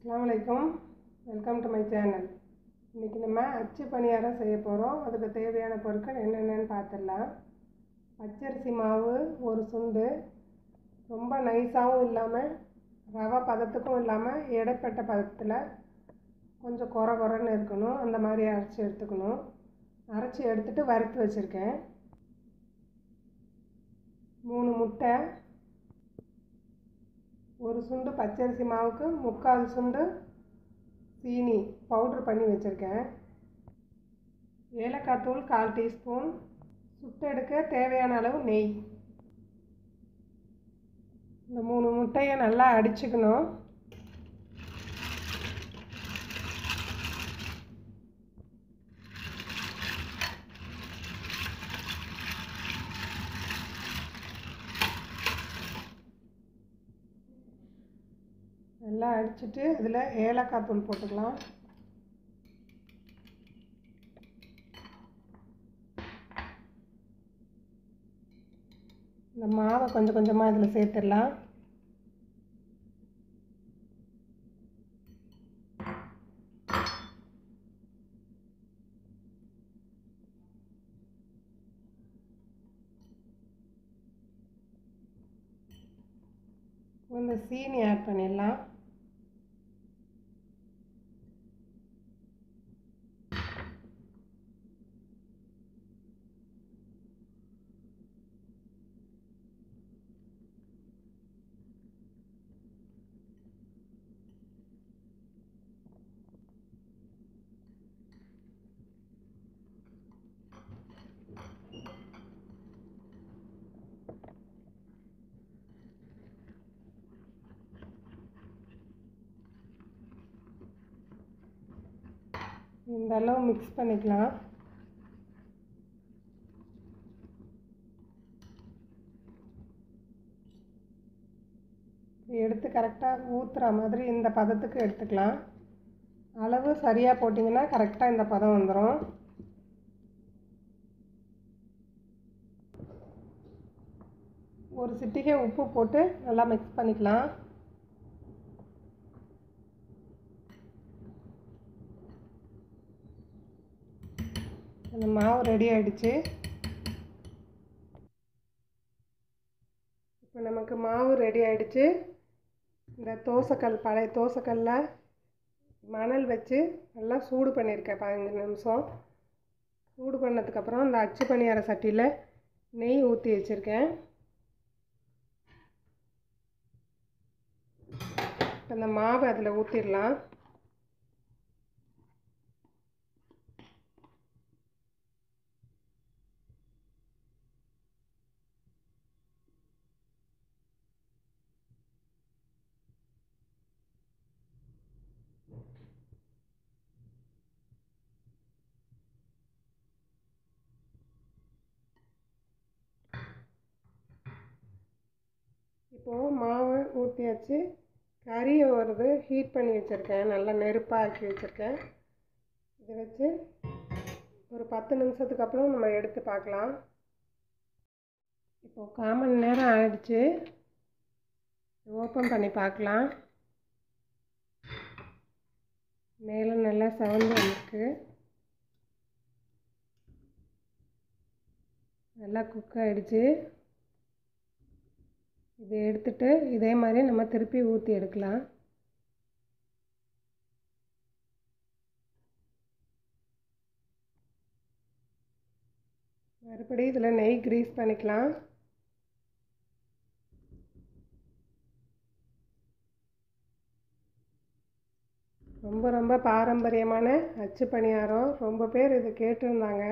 அஸ்ஸலாமு அலைக்கும். Welcome to my channel. இன்றைக்கி நம்ம அச்சு பணியாரம் செய்ய போகிறோம். அதுக்கு தேவையான பொருட்கள் என்னென்னு பார்த்துடலாம். பச்சரிசி மாவு ஒரு சுண்டு, ரொம்ப நைஸாகவும் இல்லாமல் ரவை பதத்துக்கும் இல்லாமல் இடைப்பட்ட பதத்தில் கொஞ்சம் குறன்னு இருக்கணும். அந்த மாதிரி அரைச்சி எடுத்துக்கணும். அரைச்சி எடுத்துகிட்டு வறுத்து வச்சுருக்கேன். 3 முட்டை, ஒரு சுண்டு பச்சரிசி மாவுக்கு 3/4 சுண்டு சீனி பவுட்ரு பண்ணி வச்சுருக்கேன். ஏலக்காய் தூள் 1/4 டீஸ்பூன், சுட்டெடுக்க தேவையான அளவு நெய். இந்த 3 முட்டையை நல்லா அடிச்சுக்கணும். நல்லா அடிச்சுட்டு இதில் ஏலக்காய் தூள் போட்டுக்கலாம். இந்த மாவை கொஞ்சம் கொஞ்சமாக இதில் சேர்த்துடலாம். இந்த சீனி ஆட் பண்ணிடலாம். இந்த அளவு மிக்ஸ் பண்ணிக்கலாம். எடுத்து கரெக்டாக ஊற்றுற மாதிரி இந்த பதத்துக்கு எடுத்துக்கலாம். அளவு சரியாக போட்டிங்கன்னா கரெக்டாக இந்த பதம் வந்துடும். ஒரு சிட்டிகை உப்பு போட்டு நல்லா மிக்ஸ் பண்ணிக்கலாம். அந்த மாவு ரெடி ஆகிடுச்சு. இப்போ நமக்கு மாவு ரெடி ஆகிடுச்சு. இந்த தோசைக்கல், பழைய தோசைக்கல்லில் மணல் வச்சு நல்லா சூடு பண்ணியிருக்கேன். 15 நிமிஷம் சூடு பண்ணதுக்கப்புறம் இந்த அச்சு பணியார சட்டியில் நெய் ஊற்றி வச்சுருக்கேன். இந்த மாவை அதில் ஊற்றிடலாம். இப்போது மாவு ஊற்றியாச்சு. கறியை வருது ஹீட் பண்ணி வச்சுருக்கேன். நல்லா நெருப்பாக ஆக்கி வச்சுருக்கேன். இதை வச்சு ஒரு 10 நிமிஷத்துக்கு அப்புறம் நம்ம எடுத்து பார்க்கலாம். இப்போது 1/4 மணி நேரம் ஆகிடுச்சு. ஓப்பன் பண்ணி பார்க்கலாம். மேலே நல்லா செவந்து வந்துருக்கு. நல்லா குக் ஆகிடுச்சு. இதை எடுத்துட்டு இதே மாதிரி நம்ம திருப்பி ஊற்றி எடுக்கலாம். மறுபடியும் இதில் நெய் கிரீஸ் பண்ணிக்கலாம். ரொம்ப ரொம்ப பாரம்பரியமான அச்சு பணியாரம். ரொம்ப பேர் இதை கேட்டிருந்தாங்க.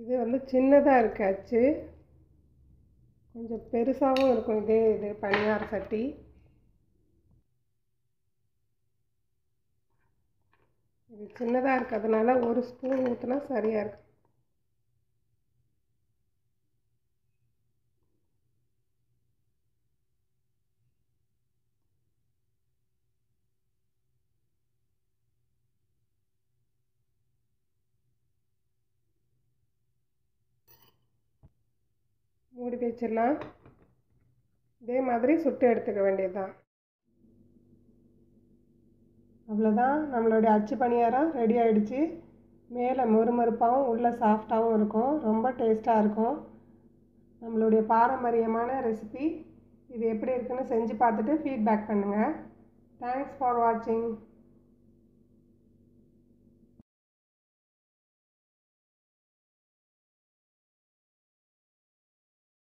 இது வந்து சின்னதாக இருக்குது அச்சு, கொஞ்சம் பெருசாகவும் இருக்கும். இது பணியார சட்டி. இது சின்னதாக இருக்கிறதுனால ஒரு ஸ்பூன் ஊற்றினா சரியாக இருக்கும். மூடி வச்சிடலாம். இதே மாதிரி சுட்டு எடுத்துக்க வேண்டியது தான். அவ்வளோதான், நம்மளுடைய அச்சு பணியாரம் ரெடி ஆகிடுச்சு. மேலே மொறுமொறுப்பாகவும் உள்ளே சாஃப்டாகவும் இருக்கும். ரொம்ப டேஸ்ட்டாக இருக்கும். நம்மளுடைய பாரம்பரியமான ரெசிபி. இது எப்படி இருக்குன்னு செஞ்சு பார்த்துட்டு ஃபீட்பேக் பண்ணுங்கள். தேங்க்ஸ் ஃபார் வாட்சிங்.